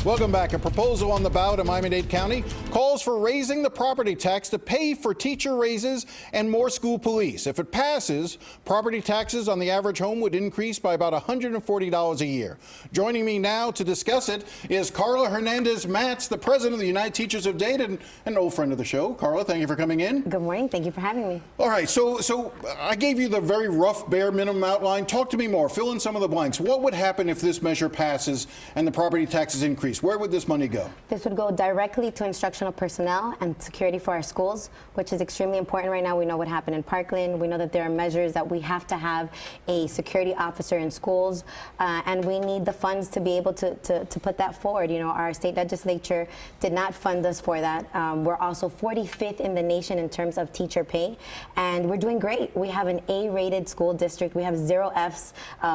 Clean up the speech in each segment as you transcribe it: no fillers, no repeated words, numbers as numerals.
Welcome back. A proposal on the ballot in Miami-Dade County calls for raising the property tax to pay for teacher raises and more school police. If it passes, property taxes on the average home would increase by about $140 a year. Joining me now to discuss it is Karla Hernandez-Mats, the president of the United Teachers of Dade and an old friend of the show. Karla, thank you for coming in. Good morning. Thank you for having me. All right. So I gave you the very rough, bare minimum outline. Talk to me more. Fill in some of the blanks. What would happen if this measure passes and the property taxes increase? Where would this money go? This would go directly to instructional personnel and security for our schools, which is extremely important right now. We know what happened in Parkland. We know that there are measures that we have to have a security officer in schools, and we need the funds to be able to put that forward. You know, our state legislature did not fund us for that. We're also 45th in the nation in terms of teacher pay, and we're doing great. We have an A-rated school district. We have 0 Fs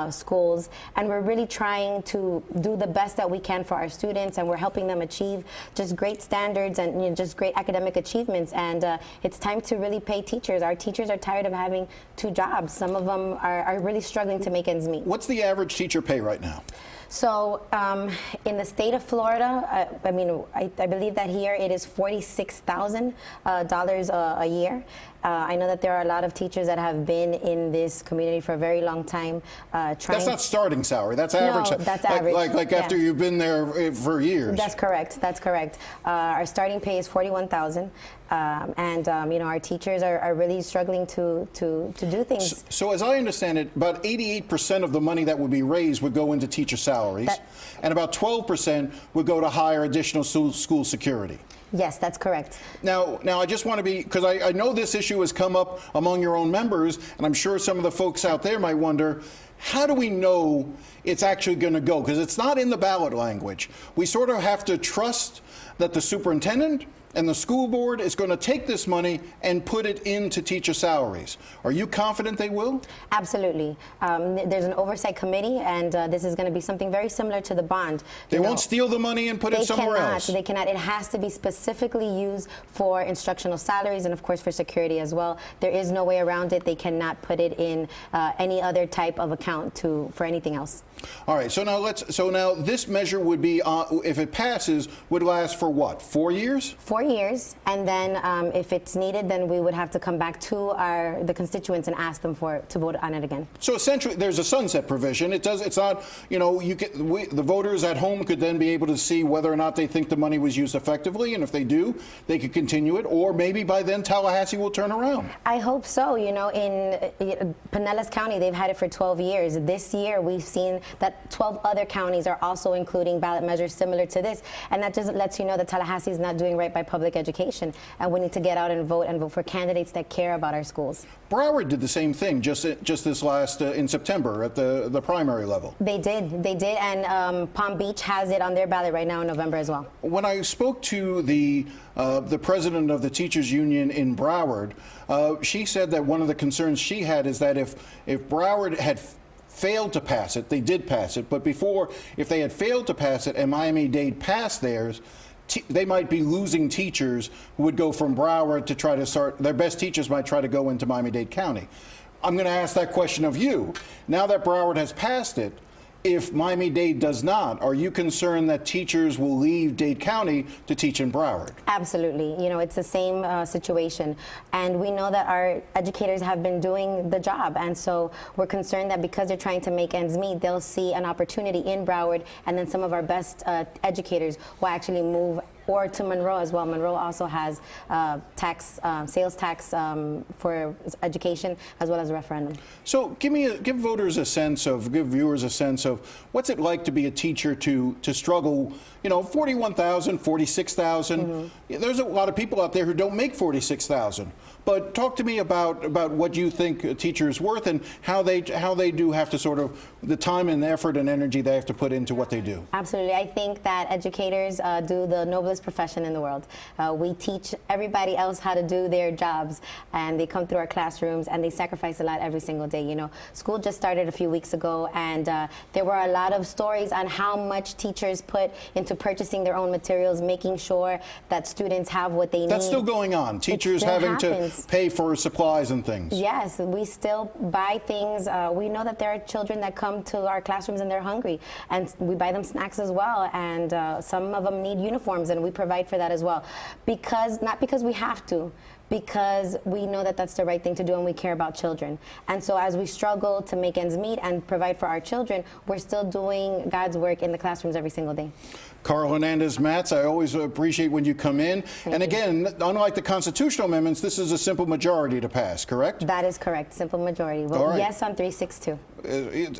schools, and we're really trying to do the best that we can for our students, and we're helping them achieve just great standards and just great academic achievements. And it's time to really pay teachers. Our teachers are tired of having 2 jobs. Some of them are really struggling to make ends meet. What's the average teacher pay right now? So in the state of Florida, I believe that here it is $46,000 a year. I know that there are a lot of teachers that have been in this community for a very long time. That's not starting salary. That's average. No, that's average. Like after you've been there for years. That's correct. That's correct. Our starting pay is $41,000, and our teachers are really struggling to do things. So as I understand it, about 88% of the money that would be raised would go into teacher salaries, and about 12% would go to hire additional school security. Yes, that's correct. Now I just want to be, because I know this issue has come up among your own members, and I'm sure some of the folks out there might wonder, how do we know it's actually going to go? Because it's not in the ballot language. We sort of have to trust that the superintendent and the school board is going to take this money and put it into teacher salaries. Are you confident they will? Absolutely. There's an oversight committee, and this is going to be something very similar to the bond. They won't steal the money and put it somewhere else? They cannot. It has to be specifically used for instructional salaries and, of course, for security as well. There is no way around it. They cannot put it in any other type of account for anything else. All right. So now this measure would be, if it passes, would last for what? 4 years? 4 years, and then if it's needed, then we would have to come back to the constituents and ask them to vote on it again. So essentially, there's a sunset provision. It's not, the voters at home could then be able to see whether or not they think the money was used effectively, and if they do, they could continue it, or maybe by then Tallahassee will turn around. I hope so. You know, in Pinellas County, they've had it for 12 years. This year, we've seen that 12 other counties are also including ballot measures similar to this, and that just lets you know that Tallahassee is not doing right by public education, and we need to get out and vote for candidates that care about our schools. Broward did the same thing just this last in September at the primary level. They did, and Palm Beach has it on their ballot right now in November as well. When I spoke to the president of the teachers union in Broward, she said that one of the concerns she had is that if Broward had failed to pass it, they did pass it, but if they had failed to pass it and Miami-Dade passed theirs, they might be losing teachers who would go from Broward to try to start, their best teachers might try to go into Miami-Dade County. I'm going to ask that question of you. Now that Broward has passed it, if Miami-Dade does not, are you concerned that teachers will leave Dade County to teach in Broward? Absolutely. You know, it's the same situation. And we know that our educators have been doing the job. And so we're concerned that because they're trying to make ends meet, they'll see an opportunity in Broward, and then some of our best educators will actually move or to Monroe as well. Monroe also has sales tax for education, as well as a referendum. So give viewers a sense of what's it like to be a teacher to struggle. You know, 41,000, 46,000. Mm-hmm. There's a lot of people out there who don't make 46,000. But talk to me about what you think a teacher is worth and how they do have to sort of the time and effort and energy they have to put into what they do. Absolutely. I think that educators do the noblest noblest profession in the world. We teach everybody else how to do their jobs, and they come through our classrooms and they sacrifice a lot every single day. You know, school just started a few weeks ago, and there were a lot of stories on how much teachers put into purchasing their own materials, making sure that students have what they need. That's still going on. Teachers having to pay for supplies and things. Yes, we still buy things. We know that there are children that come to our classrooms and they're hungry, and we buy them snacks as well. And some of them need uniforms, and we provide for that as well. Not because we have to, because we know that that's the right thing to do and we care about children. And so as we struggle to make ends meet and provide for our children, we're still doing God's work in the classrooms every single day. Karla Hernandez-Mats, I always appreciate when you come in. And again, unlike the constitutional amendments, this is a simple majority to pass, correct? That is correct, simple majority. Vote yes on 362.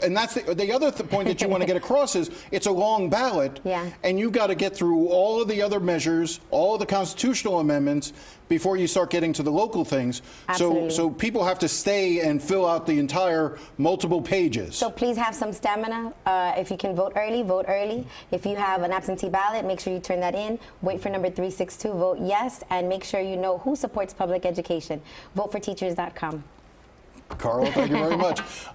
And that's the other point that you want to get across is it's a long ballot, and you've got to get through all of the other measures, all of the constitutional amendments before you start getting to the local things. So people have to stay and fill out the entire multiple pages. So please have some stamina. If you can vote early, vote early. If you have an absentee ballot, make sure you turn that in. Wait for number 362, vote yes, and make sure you know who supports public education. Voteforteachers.com. Karla, thank you very much.